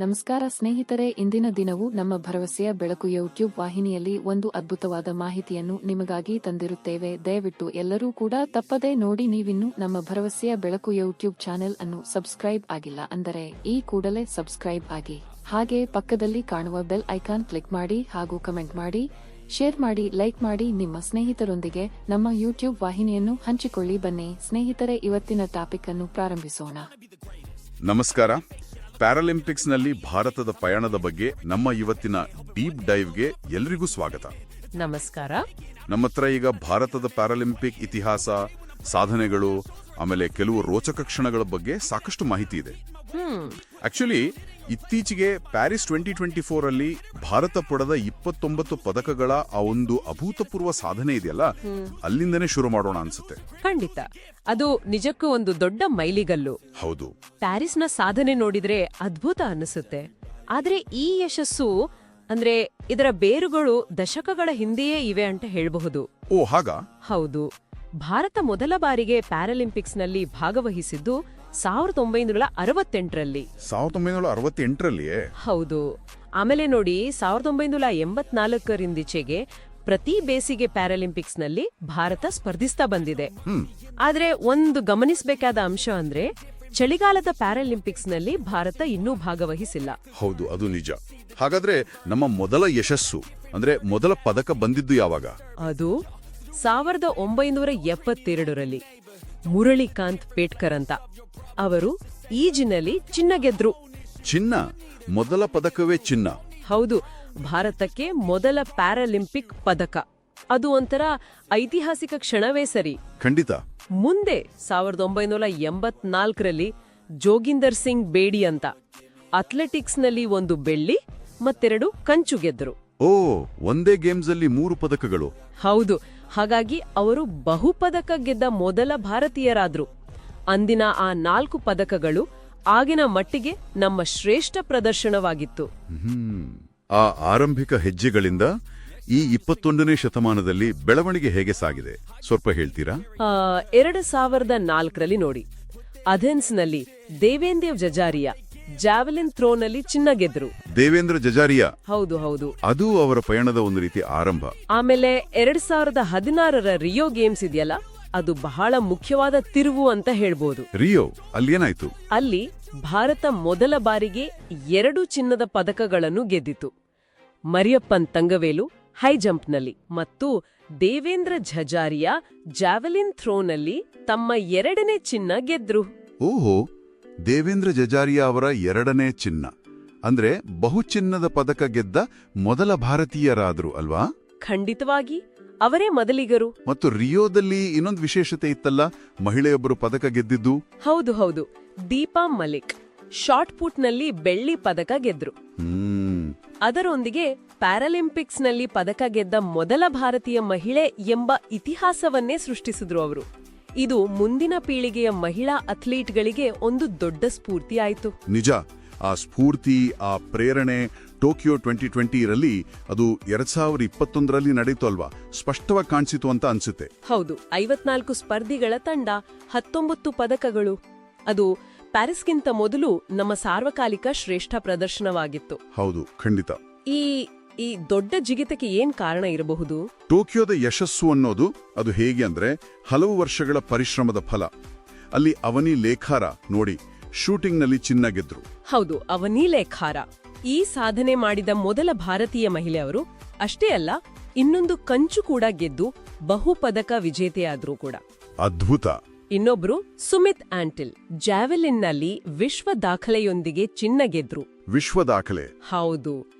ನಮಸ್ಕಾರ ಸ್ನೇಹಿತರೆ, ಇಂದಿನ ದಿನವು ನಮ್ಮ ಭರವಸೆಯ ಬೆಳಕು ಯೂಟ್ಯೂಬ್ ವಾಹಿನಿಯಲ್ಲಿ ಒಂದು ಅದ್ಭುತವಾದ ಮಾಹಿತಿಯನ್ನು ನಿಮಗಾಗಿ ತಂದಿರುತ್ತೇವೆ. ದಯವಿಟ್ಟು ಎಲ್ಲರೂ ಕೂಡ ತಪ್ಪದೇ ನೋಡಿ. ನೀವಿನ್ನು ನಮ್ಮ ಭರವಸೆಯ ಬೆಳಕು ಯೂಟ್ಯೂಬ್ ಚಾನೆಲ್ ಅನ್ನು ಸಬ್ಸ್ಕ್ರೈಬ್ ಆಗಿಲ್ಲ ಅಂದರೆ ಈ ಕೂಡಲೇ ಸಬ್ಸ್ಕ್ರೈಬ್ ಆಗಿ, ಹಾಗೆ ಪಕ್ಕದಲ್ಲಿ ಕಾಣುವ ಬೆಲ್ ಐಕಾನ್ ಕ್ಲಿಕ್ ಮಾಡಿ ಹಾಗೂ ಕಮೆಂಟ್ ಮಾಡಿ, ಶೇರ್ ಮಾಡಿ, ಲೈಕ್ ಮಾಡಿ. ನಿಮ್ಮ ಸ್ನೇಹಿತರೊಂದಿಗೆ ನಮ್ಮ ಯೂಟ್ಯೂಬ್ ವಾಹಿನಿಯನ್ನು ಹಂಚಿಕೊಳ್ಳಿ. ಬನ್ನಿ ಸ್ನೇಹಿತರೆ, ಇವತ್ತಿನ ಟಾಪಿಕ್ ಅನ್ನು ಪ್ರಾರಂಭಿಸೋಣ. ನಮಸ್ಕಾರ. ಪ್ಯಾರಾಲಿಂಪಿಕ್ಸ್ನಲ್ಲಿ ಭಾರತದ ಪಯಣದ ಬಗ್ಗೆ ನಮ್ಮ ಇವತ್ತಿನ ಡೀಪ್ ಡೈವ್ಗೆ ಎಲ್ರಿಗೂ ಸ್ವಾಗತ. ನಮಸ್ಕಾರ. ನಮ್ಮತ್ರ ಈಗ ಭಾರತದ ಪ್ಯಾರಾಲಿಂಪಿಕ್ ಇತಿಹಾಸ, ಸಾಧನೆಗಳು, ಆಮೇಲೆ ಕೆಲವು ರೋಚಕ ಕ್ಷಣಗಳ ಬಗ್ಗೆ ಸಾಕಷ್ಟು ಮಾಹಿತಿ ಇದೆ. ಆಕ್ಚುಲಿ ಇತ್ತೀಚೆಗೆ ಪ್ಯಾರಿಸ್ 2024 ಅಲ್ಲಿ ಭಾರತ ಪಡೆದ 29 ಪದಕಗಳ ಆ ಒಂದು ಅಭೂತಪೂರ್ವ ಸಾಧನೆ ಇದೆಯಲ್ಲ, ಅಲ್ಲಿಂದನೇ ಶುರು ಮಾಡೋಣ ಅನ್ಸುತ್ತೆ. ಖಂಡಿತ, ಅದು ನಿಜಕ್ಕೂ ಒಂದು ದೊಡ್ಡ ಮೈಲಿಗಲ್ಲು. ಹೌದು, ಪ್ಯಾರಿಸ್ನ ಸಾಧನೆ ನೋಡಿದ್ರೆ ಅದ್ಭುತ ಅನಿಸುತ್ತೆ. ಆದ್ರೆ ಈ ಯಶಸ್ಸು ಅಂದ್ರೆ ಇದರ ಬೇರುಗಳು ದಶಕಗಳ ಹಿಂದೆಯೇ ಇವೆ ಅಂತ ಹೇಳಬಹುದು. ಓ ಹಾಗ? ಹೌದು. ಭಾರತ ಮೊದಲ ಬಾರಿಗೆ ಪ್ಯಾರಾಲಿಂಪಿಕ್ಸ್ನಲ್ಲಿ ಭಾಗವಹಿಸಿದ್ದು 1968ರಲ್ಲಿ. 1968ರಲ್ಲಿಯೇ? ಹೌದು. ಆಮೇಲೆ ನೋಡಿ, 1984ರಿಂದೀಚೆಗೆ ಪ್ರತಿ ಬೇಸಿಗೆ ಪ್ಯಾರಾಲಿಂಪಿಕ್ಸ್ನಲ್ಲಿ ಭಾರತ ಸ್ಪರ್ಧಿಸ್ತಾ ಬಂದಿದೆ. ಆದ್ರೆ ಒಂದು ಗಮನಿಸಬೇಕಾದ ಅಂಶ ಅಂದ್ರೆ ಚಳಿಗಾಲದ ಪ್ಯಾರಾಲಿಂಪಿಕ್ಸ್ನಲ್ಲಿ ಭಾರತ ಇನ್ನೂ ಭಾಗವಹಿಸಿಲ್ಲ. ಹೌದು, ಅದು ನಿಜ. ಹಾಗಾದ್ರೆ ನಮ್ಮ ಮೊದಲ ಯಶಸ್ಸು ಅಂದ್ರೆ ಮೊದಲ ಪದಕ ಬಂದಿದ್ದು ಯಾವಾಗ? ಅದು 1972ರಲ್ಲಿ ಮುರಳಿಕಾಂತ್ ಪೇಟ್ಕರ್ ಅಂತ. ಅವರು ಈಜಿನಲ್ಲಿ ಚಿನ್ನ ಗೆದ್ರು. ಚಿನ್ನ? ಮೊದಲ ಪದಕವೇ ಚಿನ್ನ? ಹೌದು, ಭಾರತಕ್ಕೆ ಮೊದಲ ಪ್ಯಾರಾಲಿಂಪಿಕ್ ಪದಕ. ಅದು ಒಂಥರ ಐತಿಹಾಸಿಕ ಕ್ಷಣವೇ ಸರಿ. ಖಂಡಿತ. ಮುಂದೆ 1984ರಲ್ಲಿ ಜೋಗಿಂದರ್ ಸಿಂಗ್ ಬೇಡಿ ಅಂತ ಅಥ್ಲೆಟಿಕ್ಸ್ನಲ್ಲಿ 1 ಬೆಳ್ಳಿ ಮತ್ತೆರಡು ಕಂಚು ಗೆದ್ರು. ಓ, ಒಂದೇ ಗೇಮ್ಸ್ ಅಲ್ಲಿ 3 ಪದಕಗಳು? ಹೌದು. ಹಾಗಾಗಿ ಅವರು ಬಹುಪದಕ ಗೆದ್ದ ಮೊದಲ ಭಾರತೀಯರಾದ್ರು. ಅಂದಿನ ಆ 4 ಪದಕಗಳು ಆಗಿನ ಮಟ್ಟಿಗೆ ನಮ್ಮ ಶ್ರೇಷ್ಠ ಪ್ರದರ್ಶನವಾಗಿತ್ತು. ಆ ಆರಂಭಿಕ ಹೆಜ್ಜೆಗಳಿಂದ ಈ 21ನೇ ಶತಮಾನದಲ್ಲಿ ಬೆಳವಣಿಗೆ ಹೇಗೆ ಸಾಗಿದೆ ಸ್ವಲ್ಪ ಹೇಳ್ತೀರಾ? 2004ರಲ್ಲಿ ನೋಡಿ, ಅಥೆನ್ಸ್ನಲ್ಲಿ ದೇವೇಂದ್ರ ಜಜಾರಿಯಾ ಜಾವೆಲಿನ್ ಥ್ರೋನಲ್ಲಿ ಚಿನ್ನ ಗೆದ್ರು. ದೇವೇಂದ್ರ ಜಜಾರಿಯಾ? ಹೌದು ಹೌದು. ಅದು ಅವರ ಪಯಣದ ಒಂದು ರೀತಿ ಆರಂಭ. ಆಮೇಲೆ 2016ರ ರಿಯೋ ಗೇಮ್ಸ್ ಇದೆಯಲ್ಲ, ಅದು ಬಹಳ ಮುಖ್ಯವಾದ ತಿರುವು ಅಂತ ಹೇಳ್ಬೋದು. ರಿಯೋ ಅಲ್ಲೇನಾಯ್ತು? ಅಲ್ಲಿ ಭಾರತ ಮೊದಲ ಬಾರಿಗೆ 2 ಚಿನ್ನದ ಪದಕಗಳನ್ನು ಗೆದ್ದಿತು. ಮರಿಯಪ್ಪನ್ ತಂಗವೇಲು ಹೈ ಜಂಪ್ನಲ್ಲಿ ಮತ್ತು ದೇವೇಂದ್ರ ಝಜಾರಿಯಾ ಜಾವೆಲಿನ್ ಥ್ರೋನಲ್ಲಿ ತಮ್ಮ 2ನೇ ಚಿನ್ನ ಗೆದ್ರು. ಓಹೋ, ದೇವೇಂದ್ರ ಜಜಾರಿಯಾ ಅವರ 2ನೇ ಚಿನ್ನ ಅಂದ್ರೆ ಬಹು ಚಿನ್ನದ ಪದಕ ಗೆದ್ದ ಮೊದಲ ಭಾರತೀಯರಾದ್ರು ಅಲ್ವಾ? ಖಂಡಿತವಾಗಿ ಅವರೇ ಮೊದಲಿಗರು. ಮತ್ತು ರಿಯೋದಲ್ಲಿ ಇನ್ನೊಂದು ವಿಶೇಷತೆ ಇತ್ತಲ್ಲ, ಮಹಿಳೆಯೊಬ್ಬರು ಪದಕ ಗೆದ್ದಿದ್ದು? ಹೌದು ಹೌದು, ದೀಪಾ ಮಲಿಕ್ ಶಾರ್ಟ್ ಪುಟ್ನಲ್ಲಿ ಬೆಳ್ಳಿ ಪದಕ ಗೆದ್ರು. ಅದರೊಂದಿಗೆ ಪ್ಯಾರಾಲಿಂಪಿಕ್ಸ್ನಲ್ಲಿ ಪದಕ ಗೆದ್ದ ಮೊದಲ ಭಾರತೀಯ ಮಹಿಳೆ ಎಂಬ ಇತಿಹಾಸವನ್ನೇ ಸೃಷ್ಟಿಸಿದ್ರು ಅವರು. ಇದು ಮುಂದಿನ ಪೀಳಿಗೆಯ ಮಹಿಳಾ ಅಥ್ಲೀಟ್ಗಳಿಗೆ ಒಂದು ದೊಡ್ಡ ಸ್ಫೂರ್ತಿ ಆಯಿತು. ನಿಜ. ಆ ಸ್ಫೂರ್ತಿ, ಆ ಪ್ರೇರಣೆ ಟೋಕಿಯೋ 2020ರಲ್ಲಿ, ಅದು 2021ರಲ್ಲಿ ನಡೀತು ಅಲ್ವಾ, ಸ್ಪಷ್ಟವಾಗಿ ಕಾಣಿಸಿತು ಅಂತ ಅನ್ಸುತ್ತೆ. ಹೌದು. 54 ಸ್ಪರ್ಧಿಗಳ ತಂಡ, 19 ಪದಕಗಳು. ಅದು ಪ್ಯಾರಿಸ್ಗಿಂತ ಮೊದಲು ನಮ್ಮ ಸಾರ್ವಕಾಲಿಕ ಶ್ರೇಷ್ಠ ಪ್ರದರ್ಶನವಾಗಿತ್ತು. ಹೌದು, ಖಂಡಿತ. ಈ ದೊಡ್ಡ ಜಿಗಿತಕ್ಕೆ ಏನ್ ಕಾರಣ ಇರಬಹುದು? ಟೋಕಿಯೋದ ಯಶಸ್ಸು ಅನ್ನೋದು ಅದು ಹೇಗೆ ಅಂದ್ರೆ ಹಲವು ವರ್ಷಗಳ ಪರಿಶ್ರಮದ ಫಲ. ಅಲ್ಲಿ ಅವನಿ ಲೇಖಾರ ನೋಡಿ, ಶೂಟಿಂಗ್ನಲ್ಲಿ ಚಿನ್ನ ಗೆದ್ರು. ಹೌದು, ಅವನಿ ಲೇಖಾರ ಈ ಸಾಧನೆ ಮಾಡಿದ ಮೊದಲ ಭಾರತೀಯ ಮಹಿಳೆ ಅವರು. ಅಷ್ಟೇ ಅಲ್ಲ, ಇನ್ನೊಂದು ಕಂಚು ಕೂಡ ಗೆದ್ದು ಬಹುಪದಕ ವಿಜೇತೆಯಾದ್ರೂ ಕೂಡ. ಅದ್ಭುತ. ಇನ್ನೊಬ್ರು ಸುಮಿತ್ ಆಂಟಿಲ್ ಜಾವೆಲಿನ್ನಲ್ಲಿ ವಿಶ್ವ ದಾಖಲೆಯೊಂದಿಗೆ ಚಿನ್ನ ಗೆದ್ರು. ವಿಶ್ವ ದಾಖಲೆ? ಹೌದು.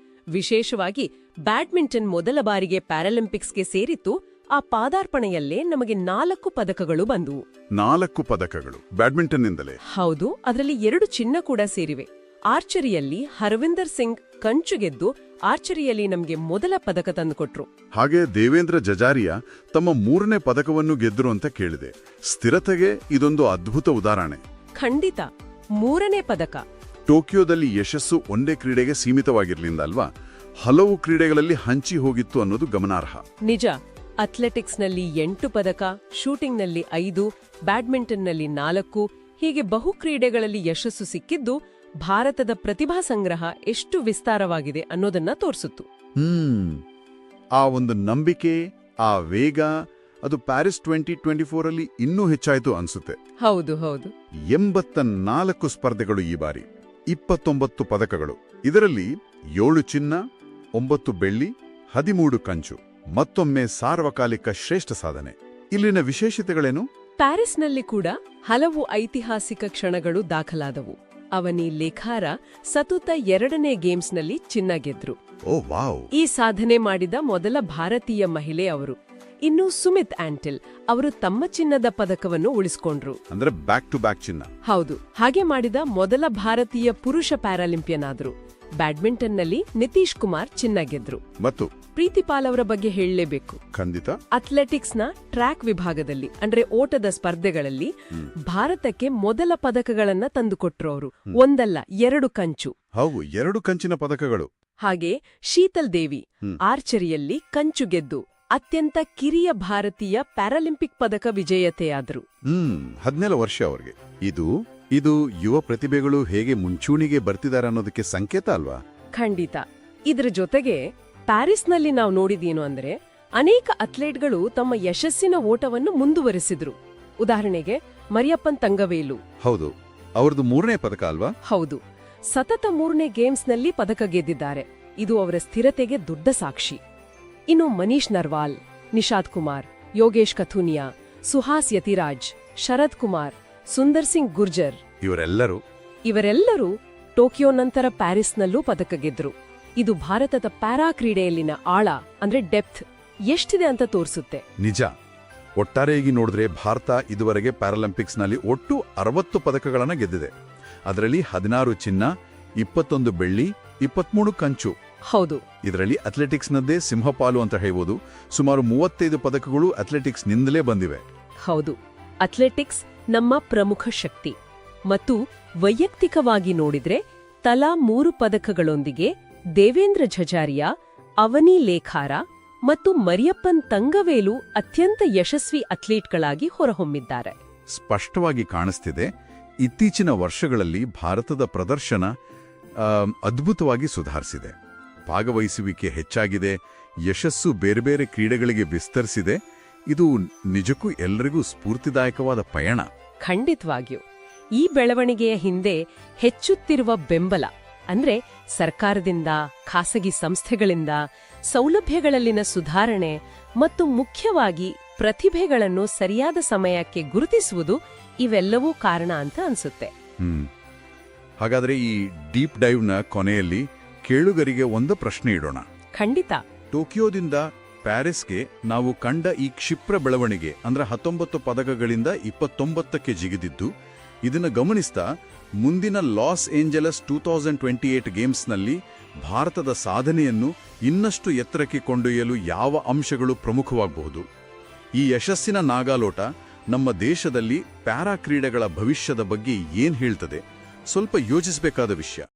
ವಿಶೇಷವಾಗಿ ಬ್ಯಾಡ್ಮಿಂಟನ್ ಮೊದಲ ಬಾರಿಗೆ ಪ್ಯಾರಾಲಿಂಪಿಕ್ಸ್ಗೆ ಸೇರಿತ್ತು. ಆ ಪಾದಾರ್ಪಣೆಯಲ್ಲೇ ನಮಗೆ 4 ಪದಕಗಳು ಬಂದವು. 4 ಪದಕಗಳು ಬ್ಯಾಡ್ಮಿಂಟನ್ನಿಂದಲೇ? ಹೌದು. ಅದರಲ್ಲಿ 2 ಚಿನ್ನ ಕೂಡ ಸೇರಿವೆ. ಆರ್ಚರಿಯಲ್ಲಿ ಹರವಿಂದರ್ ಸಿಂಗ್ ಕಂಚು ಗೆದ್ದು ಆರ್ಚರಿಯಲ್ಲಿ ನಮಗೆ ಮೊದಲ ಪದಕ ತಂದುಕೊಟ್ರು. ಹಾಗೆ ದೇವೇಂದ್ರ ಜಜಾರಿಯಾ ತಮ್ಮ 3ನೇ ಪದಕವನ್ನು ಗೆದ್ರು ಅಂತ ಕೇಳಿದೆ. ಸ್ಥಿರತೆಗೆ ಇದೊಂದು ಅದ್ಭುತ ಉದಾಹರಣೆ. ಖಂಡಿತ. 3ನೇ ಪದಕ. ಟೋಕಿಯೋದಲ್ಲಿ ಯಶಸ್ಸು ಒಂದೇ ಕ್ರೀಡೆಗೆ ಸೀಮಿತವಾಗಿರ್ಲಿಲ್ಲ ಅಲ್ವಾ, ಹಲವು ಕ್ರೀಡೆಗಳಲ್ಲಿ ಹಂಚಿ ಹೋಗಿತ್ತು ಅನ್ನೋದು ಗಮನಾರ್ಹ. ನಿಜ. ಅಥ್ಲೆಟಿಕ್ಸ್ನಲ್ಲಿ 8 ಪದಕ, ಶೂಟಿಂಗ್ನಲ್ಲಿ 5, ಬ್ಯಾಡ್ಮಿಂಟನ್ನಲ್ಲಿ 4, ಹೀಗೆ ಬಹು ಕ್ರೀಡೆಗಳಲ್ಲಿ ಯಶಸ್ಸು ಸಿಕ್ಕಿದ್ದು ಭಾರತದ ಪ್ರತಿಭಾ ಸಂಗ್ರಹ ಎಷ್ಟು ವಿಸ್ತಾರವಾಗಿದೆ ಅನ್ನೋದನ್ನ ತೋರಿಸಿತು. ಆ ಒಂದು ನಂಬಿಕೆ, ಆ ವೇಗ, ಅದು ಪ್ಯಾರಿಸ್ 2024 ಅಲ್ಲಿ ಇನ್ನೂ ಹೆಚ್ಚಾಯಿತು ಅನ್ಸುತ್ತೆ. ಹೌದು ಹೌದು 84 ಸ್ಪರ್ಧೆಗಳು ಈ ಬಾರಿ, 29 ಪದಕಗಳು. ಇದರಲ್ಲಿ 7 ಚಿನ್ನ, 9 ಬೆಳ್ಳಿ, 13 ಕಂಚು. ಮತ್ತೊಮ್ಮೆ ಸಾರ್ವಕಾಲಿಕ ಶ್ರೇಷ್ಠ ಸಾಧನೆ. ಇಲ್ಲಿನ ವಿಶೇಷತೆಗಳೇನು? ಪ್ಯಾರಿಸ್ನಲ್ಲಿ ಕೂಡ ಹಲವು ಐತಿಹಾಸಿಕ ಕ್ಷಣಗಳು ದಾಖಲಾದವು. ಅವನಿ ಲೇಖಾರ ಸತತ 2ನೇ ಗೇಮ್ಸ್ನಲ್ಲಿ ಚಿನ್ನ ಗೆದ್ರು. ಓ ವಾವ್! ಈ ಸಾಧನೆ ಮಾಡಿದ ಮೊದಲ ಭಾರತೀಯ ಮಹಿಳೆ ಅವರು. ಇನ್ನು ಸುಮಿತ್ ಆಂಟಿಲ್ ಅವರು ತಮ್ಮ ಚಿನ್ನದ ಪದಕವನ್ನು ಉಳಿಸಿಕೊಂಡ್ರು. ಅಂದ್ರೆ ಬ್ಯಾಕ್ ಟು ಬ್ಯಾಕ್ ಚಿನ್ನ. ಹೌದು, ಹಾಗೆ ಮಾಡಿದ ಮೊದಲ ಭಾರತೀಯ ಪುರುಷ ಪ್ಯಾರಾಲಿಂಪಿಯನ್ ಆದ್ರು. ಬ್ಯಾಡ್ಮಿಂಟನ್ನಲ್ಲಿ ನಿತೀಶ್ ಕುಮಾರ್ ಚಿನ್ನ ಗೆದ್ರು. ಮತ್ತು ಪ್ರೀತಿಪಾಲ್ ಅವರ ಬಗ್ಗೆ ಹೇಳಲೇಬೇಕು. ಖಂಡಿತ. ಅಥ್ಲೆಟಿಕ್ಸ್ನ ಟ್ರ್ಯಾಕ್ ವಿಭಾಗದಲ್ಲಿ ಅಂದ್ರೆ ಓಟದ ಸ್ಪರ್ಧೆಗಳಲ್ಲಿ ಭಾರತಕ್ಕೆ ಮೊದಲ ಪದಕಗಳನ್ನ ತಂದುಕೊಟ್ರು ಅವರು. ಒಂದಲ್ಲ 2 ಕಂಚು. ಹೌದು, 2 ಕಂಚಿನ ಪದಕಗಳು. ಹಾಗೆ ಶೀತಲ್ ದೇವಿ ಆರ್ಚರಿಯಲ್ಲಿ ಕಂಚು ಗೆದ್ದು ಅತ್ಯಂತ ಕಿರಿಯ ಭಾರತೀಯ ಪ್ಯಾರಾಲಿಂಪಿಕ್ ಪದಕ ವಿಜೇತೆಯಾದರು. 17 ವರ್ಷ ಅವ್ರಿಗೆ. ಇದು ಯುವ ಪ್ರತಿಭೆಗಳು ಹೇಗೆ ಮುಂಚೂಣಿಗೆ ಬರ್ತಿದ್ದಾರೆ ಅನ್ನೋದಕ್ಕೆ ಸಂಕೇತ ಅಲ್ವಾ? ಖಂಡಿತ. ಇದ್ರ ಜೊತೆಗೆ ಪ್ಯಾರಿಸ್ನಲ್ಲಿ ನಾವು ನೋಡಿದೇನು ಅಂದ್ರೆ ಅನೇಕ ಅಥ್ಲೇಟ್ಗಳು ತಮ್ಮ ಯಶಸ್ಸಿನ ಓಟವನ್ನು ಮುಂದುವರೆಸಿದ್ರು. ಉದಾಹರಣೆಗೆ ಮರಿಯಪ್ಪನ್ ತಂಗವೇಲು. ಹೌದು, ಅವ್ರದ್ದು 3ನೇ ಪದಕ ಅಲ್ವಾ? ಹೌದು, ಸತತ 3ನೇ ಗೇಮ್ಸ್ನಲ್ಲಿ ಪದಕ ಗೆದ್ದಿದ್ದಾರೆ. ಇದು ಅವರ ಸ್ಥಿರತೆಗೆ ದೊಡ್ಡ ಸಾಕ್ಷಿ. ಇನ್ನು ಮನೀಶ್ ನರ್ವಾಲ್, ನಿಷಾದ್ ಕುಮಾರ್, ಯೋಗೇಶ್ ಕಥುನಿಯಾ, ಸುಹಾಸ್ ಯತಿರಾಜ್, ಶರದ್ ಕುಮಾರ್, ಸುಂದರ್ ಸಿಂಗ್ ಗುರ್ಜರ್ ಇವರೆಲ್ಲರೂ ಟೋಕಿಯೋ ನಂತರ ಪ್ಯಾರಿಸ್ನಲ್ಲೂ ಪದಕ ಗೆದ್ರು. ಇದು ಭಾರತದ ಪ್ಯಾರಾ ಕ್ರೀಡೆಯಲ್ಲಿನ ಆಳ ಅಂದ್ರೆ ಡೆಪ್ತ್ ಎಷ್ಟಿದೆ ಅಂತ ತೋರಿಸುತ್ತೆ. ನಿಜ. ಒಟ್ಟಾರೆಯಾಗಿ ನೋಡಿದ್ರೆ ಭಾರತ ಇದುವರೆಗೆ ಪ್ಯಾರಾಲಿಂಪಿಕ್ಸ್ನಲ್ಲಿ ಒಟ್ಟು 60 ಪದಕಗಳನ್ನ ಗೆದ್ದಿದೆ. ಅದರಲ್ಲಿ 16 ಚಿನ್ನ, 21 ಬೆಳ್ಳಿ, 23 ಕಂಚು. ಹೌದು, ಇದರಲ್ಲಿ ಅಥ್ಲೆಟಿಕ್ಸ್ನದ್ದೇ ಸಿಂಹಪಾಲು ಅಂತ ಹೇಳ್ಬೋದು. ಸುಮಾರು 35 ಪದಕಗಳು ಅಥ್ಲೆಟಿಕ್ಸ್ನಿಂದಲೇ ಬಂದಿವೆ. ಹೌದು, ಅಥ್ಲೆಟಿಕ್ಸ್ ನಮ್ಮ ಪ್ರಮುಖ ಶಕ್ತಿ. ಮತ್ತು ವೈಯಕ್ತಿಕವಾಗಿ ನೋಡಿದ್ರೆ ತಲಾ 3 ಪದಕಗಳೊಂದಿಗೆ ದೇವೇಂದ್ರ ಝಜಾರಿಯಾ, ಅವನಿ ಲೇಖಾರ ಮತ್ತು ಮರಿಯಪ್ಪನ್ ತಂಗವೇಲು ಅತ್ಯಂತ ಯಶಸ್ವಿ ಅಥ್ಲೀಟ್ಗಳಾಗಿ ಹೊರಹೊಮ್ಮಿದ್ದಾರೆ. ಸ್ಪಷ್ಟವಾಗಿ ಕಾಣಿಸ್ತಿದೆ, ಇತ್ತೀಚಿನ ವರ್ಷಗಳಲ್ಲಿ ಭಾರತದ ಪ್ರದರ್ಶನ ಅದ್ಭುತವಾಗಿ ಸುಧಾರಿಸಿದೆ. ಭಾಗವಹಿಸುವಿಕೆ ಹೆಚ್ಚಾಗಿದೆ, ಯಶಸ್ಸು ಬೇರೆ ಬೇರೆ ಕ್ರೀಡೆಗಳಿಗೆ ವಿಸ್ತರಿಸಿದೆ. ಇದು ನಿಜಕ್ಕೂ ಎಲ್ಲರಿಗೂ ಸ್ಫೂರ್ತಿದಾಯಕವಾದ ಪಯಣ. ಖಂಡಿತವಾಗಿಯೂ. ಈ ಬೆಳವಣಿಗೆಯ ಹಿಂದೆ ಹೆಚ್ಚುತ್ತಿರುವ ಬೆಂಬಲ ಅಂದ್ರೆ ಸರ್ಕಾರದಿಂದ, ಖಾಸಗಿ ಸಂಸ್ಥೆಗಳಿಂದ, ಸೌಲಭ್ಯಗಳಲ್ಲಿನ ಸುಧಾರಣೆ ಮತ್ತು ಮುಖ್ಯವಾಗಿ ಪ್ರತಿಭೆಗಳನ್ನು ಸರಿಯಾದ ಸಮಯಕ್ಕೆ ಗುರುತಿಸುವುದು ಇವೆಲ್ಲವೂ ಕಾರಣ ಅಂತ ಅನ್ಸುತ್ತೆ. ಹಾಗಾದ್ರೆ ಈ ಡೀಪ್ ಡೈವ್ನ ಕೊನೆಯಲ್ಲಿ ಕೇಳುಗರಿಗೆ ಒಂದು ಪ್ರಶ್ನೆ ಇಡೋಣ. ಖಂಡಿತ. ಟೋಕಿಯೋದಿಂದ ಪ್ಯಾರಿಸ್ಗೆ ನಾವು ಕಂಡ ಈ ಕ್ಷಿಪ್ರ ಬೆಳವಣಿಗೆ ಅಂದ್ರೆ 19 ಪದಕಗಳಿಂದ 29ಕ್ಕೆ ಜಿಗಿದಿದ್ದು, ಇದನ್ನು ಗಮನಿಸ್ತಾ ಮುಂದಿನ ಲಾಸ್ ಏಂಜಲಸ್ 2028 ಗೇಮ್ಸ್ನಲ್ಲಿ ಭಾರತದ ಸಾಧನೆಯನ್ನು ಇನ್ನಷ್ಟು ಎತ್ತರಕ್ಕೆ ಕೊಂಡೊಯ್ಯಲು ಯಾವ ಅಂಶಗಳು ಪ್ರಮುಖವಾಗಬಹುದು? ಈ ಯಶಸ್ಸಿನ ನಾಗಾಲೋಟ ನಮ್ಮ ದೇಶದಲ್ಲಿ ಪ್ಯಾರಾ ಕ್ರೀಡೆಗಳ ಭವಿಷ್ಯದ ಬಗ್ಗೆ ಏನ್ ಹೇಳ್ತದೆ? ಸ್ವಲ್ಪ ಯೋಚಿಸಬೇಕಾದ ವಿಷಯ.